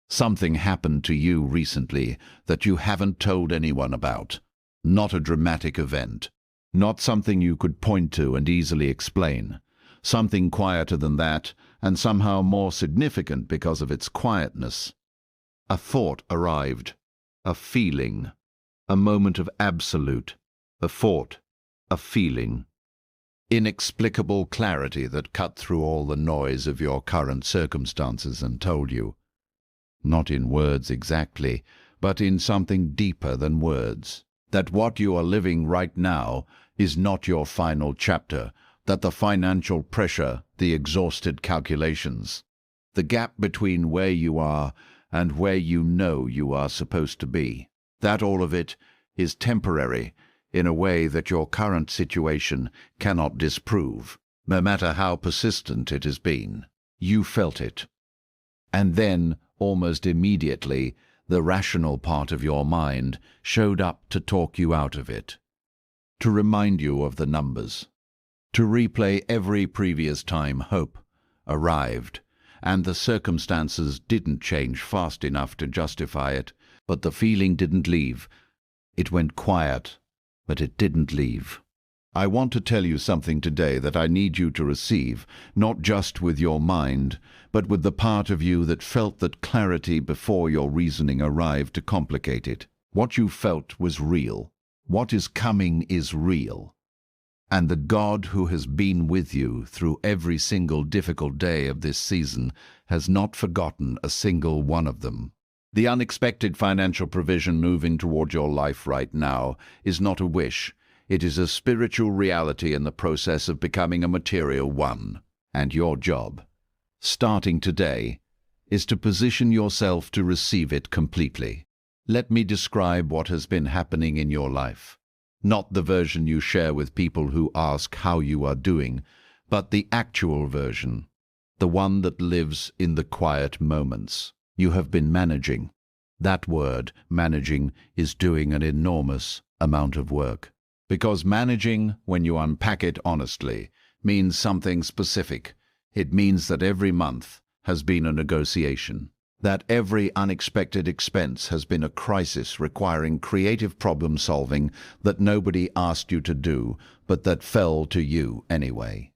Something happened to you recently that you haven't told anyone about. Not a dramatic event. Not something you could point to and easily explain. Something quieter than that, and somehow more significant because of its quietness. A thought arrived. A feeling. A moment of absolute. A thought. A feeling. Inexplicable clarity that cut through all the noise of your current circumstances and told you, not in words exactly, but in something deeper than words, that what you are living right now is not your final chapter, that the financial pressure, the exhausted calculations, the gap between where you are and where you know you are supposed to be, that all of it is temporary in a way that your current situation cannot disprove, no matter how persistent it has been. You felt it. And then, almost immediately, the rational part of your mind showed up to talk you out of it, to remind you of the numbers, to replay every previous time hope arrived, and the circumstances didn't change fast enough to justify it, but the feeling didn't leave. It went quiet, but it didn't leave. I want to tell you something today that I need you to receive, not just with your mind, but with the part of you that felt that clarity before your reasoning arrived to complicate it. What you felt was real. What is coming is real. And the God who has been with you through every single difficult day of this season has not forgotten a single one of them. The unexpected financial provision moving toward your life right now is not a wish. It is a spiritual reality in the process of becoming a material one. And your job, starting today, is to position yourself to receive it completely. Let me describe what has been happening in your life. Not the version you share with people who ask how you are doing, but the actual version, the one that lives in the quiet moments. You have been managing. That word, managing, is doing an enormous amount of work. Because managing, when you unpack it honestly, means something specific. It means that every month has been a negotiation. That every unexpected expense has been a crisis requiring creative problem solving that nobody asked you to do, but that fell to you anyway.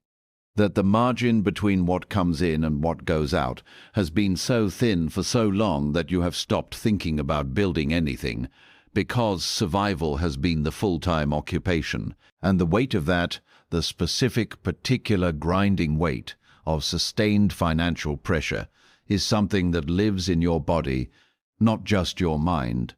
That the margin between what comes in and what goes out has been so thin for so long that you have stopped thinking about building anything, because survival has been the full-time occupation, and the weight of that, the specific, particular grinding weight of sustained financial pressure, is something that lives in your body, not just your mind.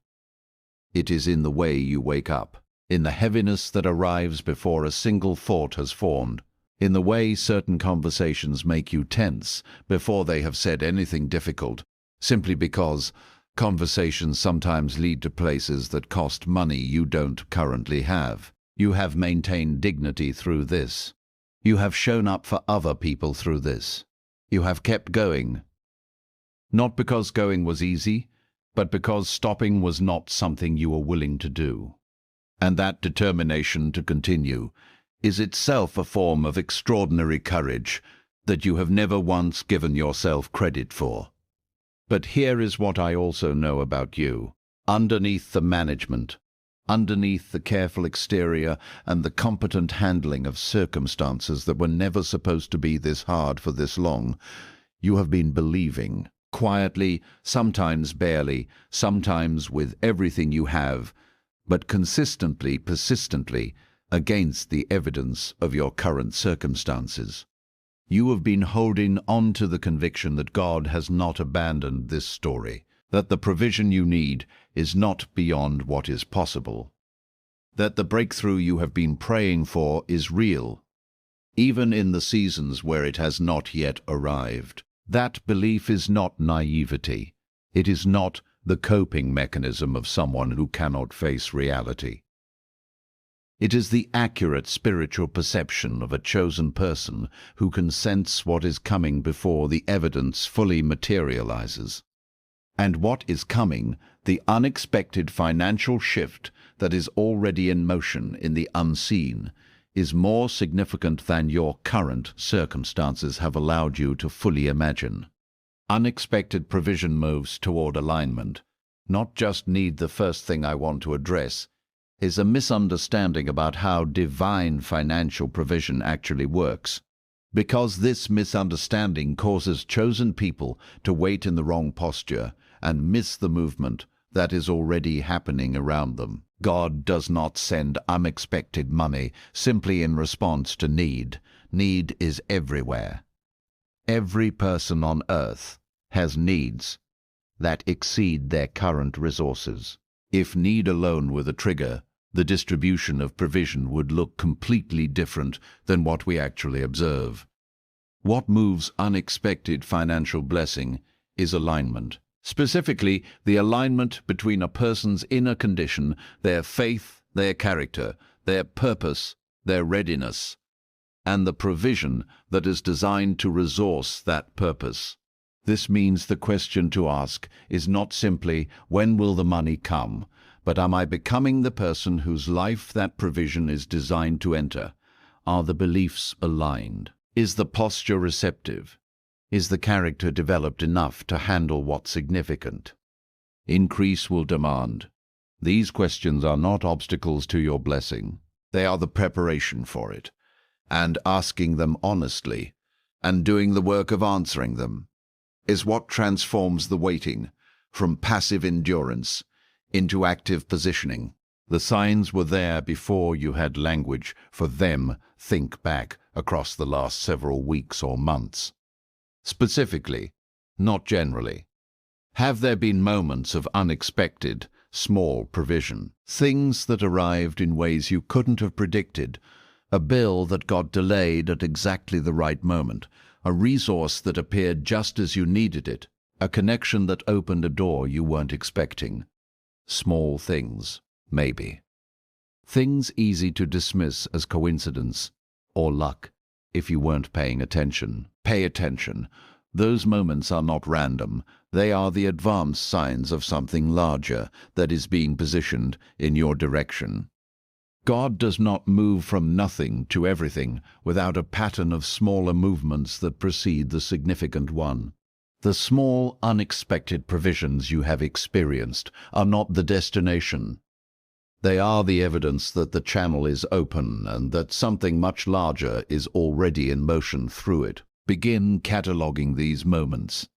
It is in the way you wake up, in the heaviness that arrives before a single thought has formed, in the way certain conversations make you tense before they have said anything difficult, simply because conversations sometimes lead to places that cost money you don't currently have. You have maintained dignity through this. You have shown up for other people through this. You have kept going. Not because going was easy, but because stopping was not something you were willing to do. And that determination to continue is itself a form of extraordinary courage that you have never once given yourself credit for. But here is what I also know about you. Underneath the management, underneath the careful exterior and the competent handling of circumstances that were never supposed to be this hard for this long, you have been believing, quietly, sometimes barely, sometimes with everything you have, but consistently, persistently, against the evidence of your current circumstances. You have been holding on to the conviction that God has not abandoned this story, that the provision you need is not beyond what is possible, that the breakthrough you have been praying for is real, even in the seasons where it has not yet arrived. That belief is not naivety. It is not the coping mechanism of someone who cannot face reality. It is the accurate spiritual perception of a chosen person who can sense what is coming before the evidence fully materializes. And what is coming, the unexpected financial shift that is already in motion in the unseen, is more significant than your current circumstances have allowed you to fully imagine. Unexpected provision moves toward alignment. Not just need. The first thing I want to address is a misunderstanding about how divine financial provision actually works. Because this misunderstanding causes chosen people to wait in the wrong posture and miss the movement that is already happening around them. God does not send unexpected money simply in response to need. Need is everywhere. Every person on earth has needs that exceed their current resources. If need alone were the trigger, the distribution of provision would look completely different than what we actually observe. What moves unexpected financial blessing is alignment. Specifically, the alignment between a person's inner condition, their faith, their character, their purpose, their readiness, and the provision that is designed to resource that purpose. This means the question to ask is not simply, when will the money come? But am I becoming the person whose life that provision is designed to enter? Are the beliefs aligned? Is the posture receptive? Is the character developed enough to handle what's significant? Increase will demand. These questions are not obstacles to your blessing. They are the preparation for it. And asking them honestly, and doing the work of answering them, is what transforms the waiting from passive endurance into active positioning. The signs were there before you had language for them. Think back across the last several weeks or months. Specifically, not generally. Have there been moments of unexpected, small provision? Things that arrived in ways you couldn't have predicted? A bill that got delayed at exactly the right moment? A resource that appeared just as you needed it? A connection that opened a door you weren't expecting? Small things, maybe. Things easy to dismiss as coincidence or luck if you weren't paying attention. Pay attention. Those moments are not random. They are the advanced signs of something larger that is being positioned in your direction. God does not move from nothing to everything without a pattern of smaller movements that precede the significant one. The small, unexpected provisions you have experienced are not the destination. They are the evidence that the channel is open and that something much larger is already in motion through it. Begin cataloging these moments,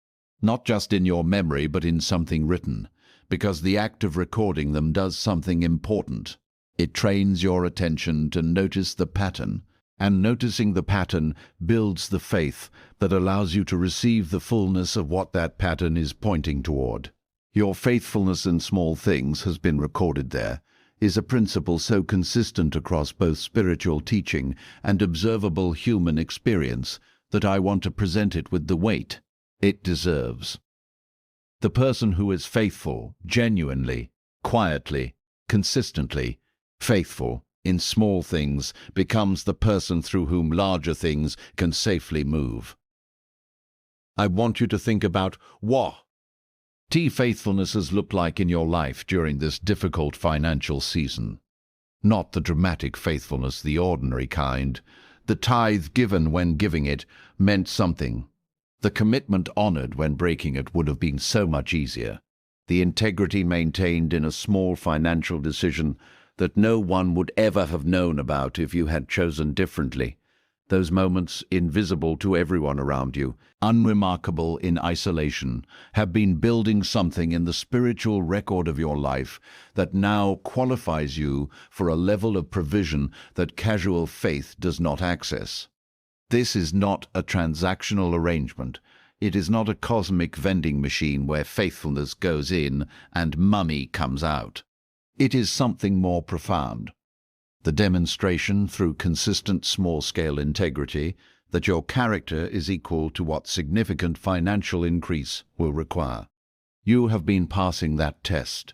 not just in your memory but in something written, because the act of recording them does something important. It trains your attention to notice the pattern, and noticing the pattern builds the faith that allows you to receive the fullness of what that pattern is pointing toward. Your faithfulness in small things has been recorded there, is a principle so consistent across both spiritual teaching and observable human experience that I want to present it with the weight it deserves. The person who is faithful, genuinely, quietly, consistently, faithful in small things becomes the person through whom larger things can safely move. I want you to think about what faithfulness has looked like in your life during this difficult financial season. Not the dramatic faithfulness, the ordinary kind. The tithe given when giving it meant something. The commitment honored when breaking it would have been so much easier. The integrity maintained in a small financial decision that no one would ever have known about if you had chosen differently. Those moments, invisible to everyone around you, unremarkable in isolation, have been building something in the spiritual record of your life that now qualifies you for a level of provision that casual faith does not access. This is not a transactional arrangement. It is not a cosmic vending machine where faithfulness goes in and money comes out. It is something more profound. The demonstration through consistent small-scale integrity that your character is equal to what significant financial increase will require. You have been passing that test,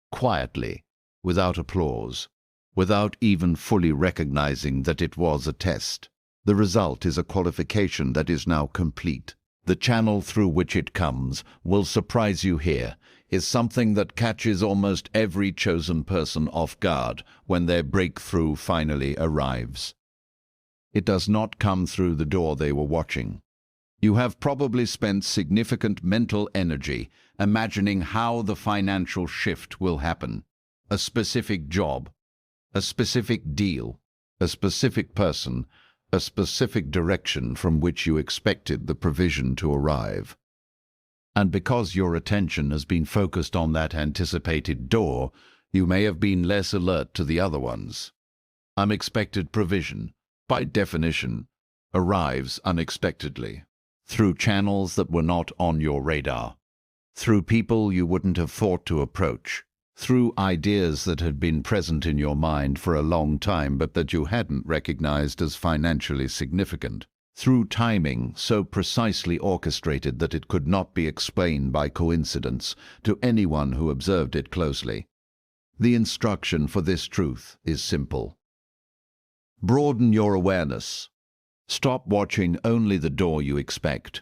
quietly, without applause, without even fully recognizing that it was a test. The result is a qualification that is now complete. The channel through which it comes will surprise you here, is something that catches almost every chosen person off guard when their breakthrough finally arrives. It does not come through the door they were watching. You have probably spent significant mental energy imagining how the financial shift will happen. A specific job, a specific deal, a specific person, a specific direction from which you expected the provision to arrive. And because your attention has been focused on that anticipated door, you may have been less alert to the other ones. Unexpected provision, by definition, arrives unexpectedly, through channels that were not on your radar, through people you wouldn't have thought to approach, through ideas that had been present in your mind for a long time but that you hadn't recognized as financially significant, through timing so precisely orchestrated that it could not be explained by coincidence to anyone who observed it closely. The instruction for this truth is simple. Broaden your awareness. Stop watching only the door you expect.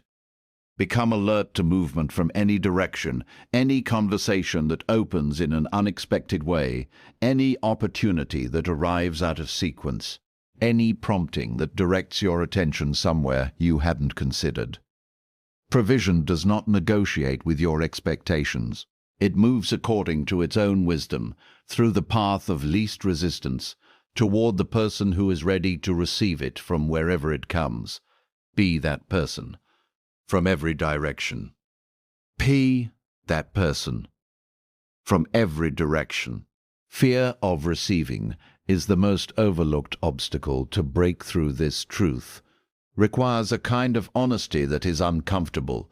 Become alert to movement from any direction, any conversation that opens in an unexpected way, any opportunity that arrives out of sequence, any prompting that directs your attention somewhere you hadn't considered. Provision does not negotiate with your expectations. It moves according to its own wisdom, through the path of least resistance, toward the person who is ready to receive it from wherever it comes. Be that person. From every direction. That person. From every direction. Fear of receiving is the most overlooked obstacle to break through this truth. Requires a kind of honesty that is uncomfortable,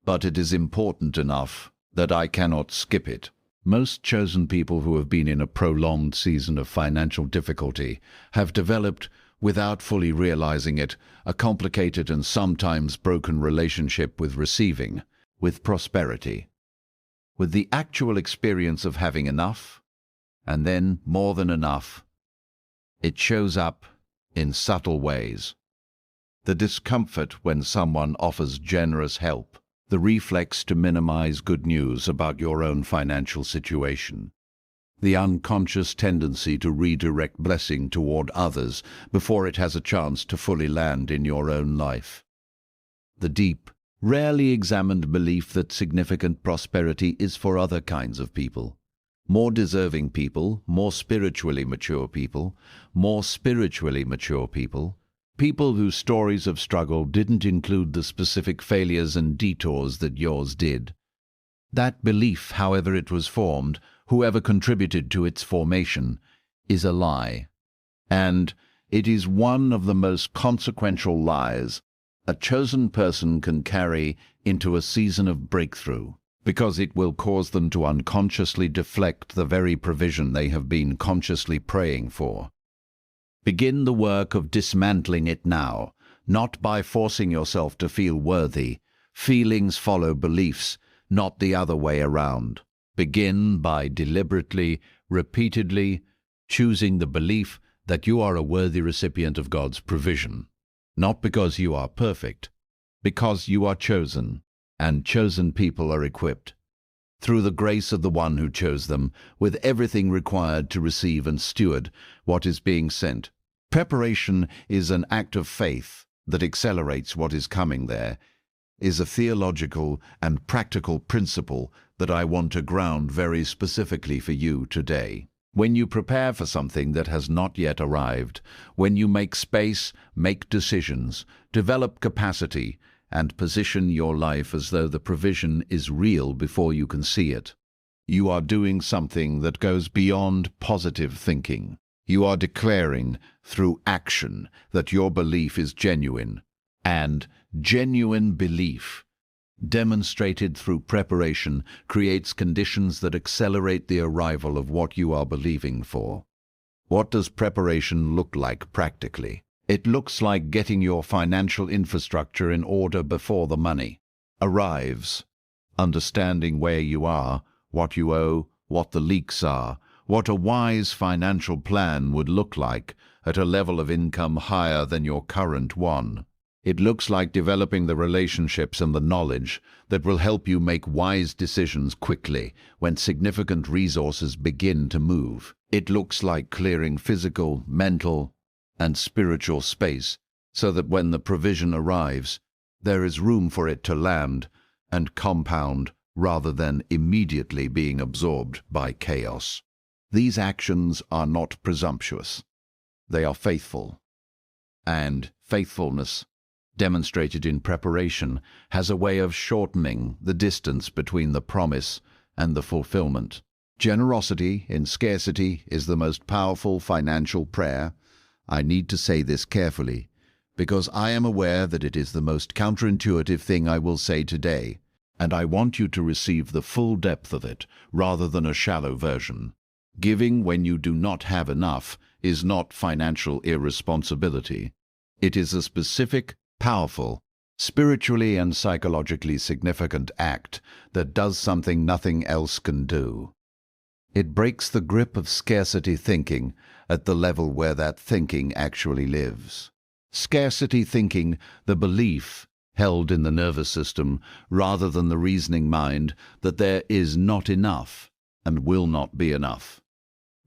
but it is important enough that I cannot skip it. Most chosen people who have been in a prolonged season of financial difficulty have developed, without fully realizing it, a complicated and sometimes broken relationship with receiving, with prosperity, with the actual experience of having enough, and then more than enough. It shows up in subtle ways. The discomfort when someone offers generous help, the reflex to minimize good news about your own financial situation, the unconscious tendency to redirect blessing toward others before it has a chance to fully land in your own life. The deep, rarely examined belief that significant prosperity is for other kinds of people. More deserving people, more spiritually mature people, people whose stories of struggle didn't include the specific failures and detours that yours did. That belief, however it was formed, whoever contributed to its formation, is a lie. And it is one of the most consequential lies a chosen person can carry into a season of breakthrough, because it will cause them to unconsciously deflect the very provision they have been consciously praying for. Begin the work of dismantling it now, not by forcing yourself to feel worthy. Feelings follow beliefs, not the other way around. Begin by deliberately, repeatedly choosing the belief that you are a worthy recipient of God's provision. Not because you are perfect, because you are chosen, and chosen people are equipped, through the grace of the one who chose them, with everything required to receive and steward what is being sent. Preparation is an act of faith that accelerates what is coming there, is a theological and practical principle that I want to ground very specifically for you today. When you prepare for something that has not yet arrived, when you make space, make decisions, develop capacity, and position your life as though the provision is real before you can see it, you are doing something that goes beyond positive thinking. You are declaring through action that your belief is genuine, and genuine belief, demonstrated through preparation, creates conditions that accelerate the arrival of what you are believing for. What does preparation look like practically? It looks like getting your financial infrastructure in order before the money arrives, understanding where you are, what you owe, what the leaks are, what a wise financial plan would look like at a level of income higher than your current one. It looks like developing the relationships and the knowledge that will help you make wise decisions quickly when significant resources begin to move. It looks like clearing physical, mental, and spiritual space so that when the provision arrives, There is room for it to land and compound rather than immediately being absorbed by chaos. These actions are not presumptuous. They are faithful. And faithfulness, demonstrated in preparation, has a way of shortening the distance between the promise and the fulfillment. Generosity in scarcity is the most powerful financial prayer. I need to say this carefully, because I am aware that it is the most counterintuitive thing I will say today, and I want you to receive the full depth of it rather than a shallow version. Giving when you do not have enough is not financial irresponsibility. It is a specific, powerful, spiritually and psychologically significant act that does something nothing else can do. It breaks the grip of scarcity thinking at the level where that thinking actually lives. Scarcity thinking, the belief held in the nervous system rather than the reasoning mind that there is not enough and will not be enough,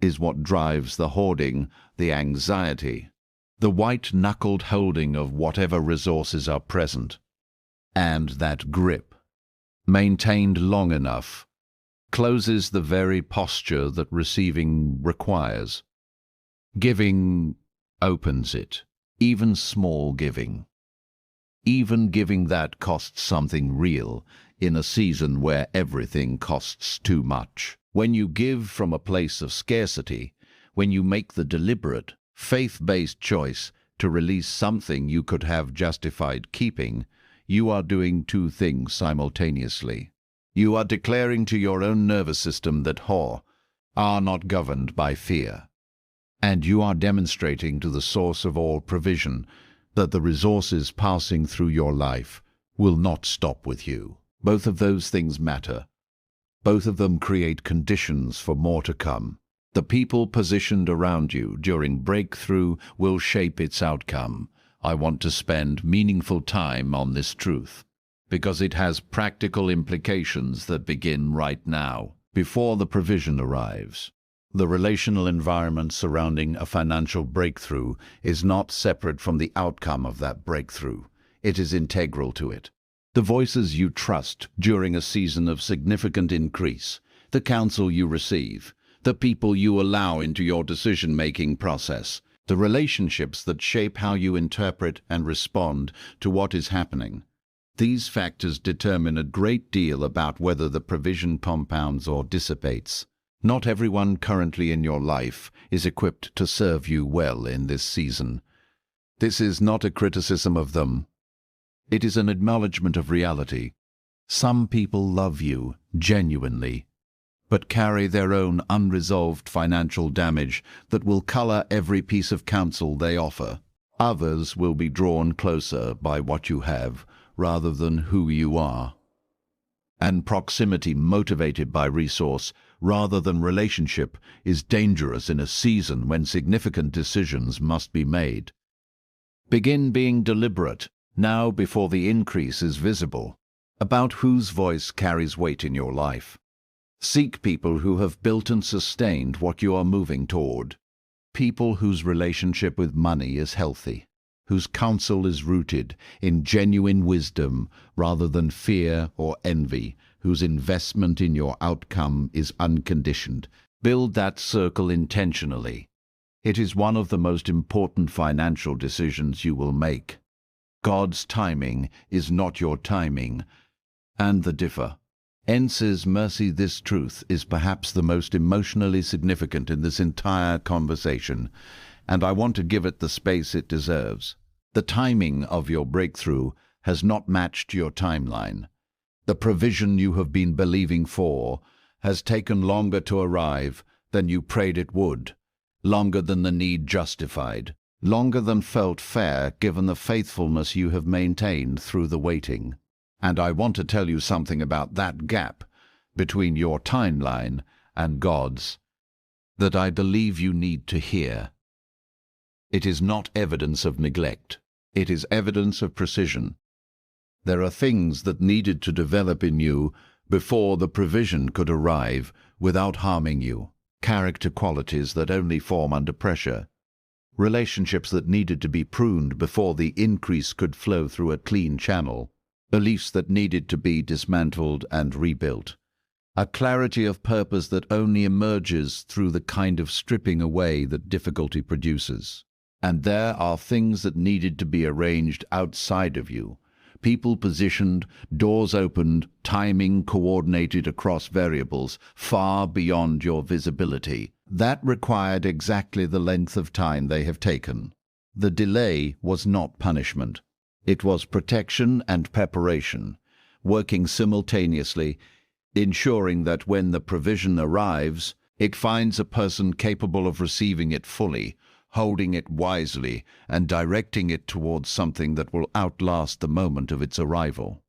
is what drives the hoarding, the anxiety, the white-knuckled holding of whatever resources are present. And that grip, maintained long enough, closes the very posture that receiving requires. Giving opens it, even small giving. Even giving that costs something real in a season where everything costs too much. When you give from a place of scarcity, when you make the deliberate, faith-based choice to release something you could have justified keeping, you are doing two things simultaneously. You are declaring to your own nervous system that are not governed by fear. And you are demonstrating to the source of all provision that the resources passing through your life will not stop with you. Both of those things matter. Both of them create conditions for more to come. The people positioned around you during breakthrough will shape its outcome. I want to spend meaningful time on this truth, because it has practical implications that begin right now, before the provision arrives. The relational environment surrounding a financial breakthrough is not separate from the outcome of that breakthrough. It is integral to it. The voices you trust during a season of significant increase, the counsel you receive, the people you allow into your decision-making process, the relationships that shape how you interpret and respond to what is happening. These factors determine a great deal about whether the provision compounds or dissipates. Not everyone currently in your life is equipped to serve you well in this season. This is not a criticism of them. It is an acknowledgement of reality. Some people love you genuinely, but carry their own unresolved financial damage that will color every piece of counsel they offer. Others will be drawn closer by what you have rather than who you are. And proximity motivated by resource rather than relationship is dangerous in a season when significant decisions must be made. Begin being deliberate, now before the increase is visible, about whose voice carries weight in your life. Seek people who have built and sustained what you are moving toward. People whose relationship with money is healthy, whose counsel is rooted in genuine wisdom rather than fear or envy, whose investment in your outcome is unconditioned. Build that circle intentionally. It is one of the most important financial decisions you will make. God's timing is not your timing, and the differ. Ence's mercy, this truth is perhaps the most emotionally significant in this entire conversation, and I want to give it the space it deserves. The timing of your breakthrough has not matched your timeline. The provision you have been believing for has taken longer to arrive than you prayed it would, longer than the need justified, longer than felt fair given the faithfulness you have maintained through the waiting. And I want to tell you something about that gap between your timeline and God's that I believe you need to hear. It is not evidence of neglect. It is evidence of precision. There are things that needed to develop in you before the provision could arrive without harming you, character qualities that only form under pressure. relationships that needed to be pruned before the increase could flow through a clean channel, beliefs that needed to be dismantled and rebuilt, a clarity of purpose that only emerges through the kind of stripping away that difficulty produces. And there are things that needed to be arranged outside of you, people positioned, doors opened, timing coordinated across variables far beyond your visibility. That required exactly the length of time they have taken. The delay was not punishment. It was protection and preparation, working simultaneously, ensuring that when the provision arrives, it finds a person capable of receiving it fully, holding it wisely, and directing it towards something that will outlast the moment of its arrival.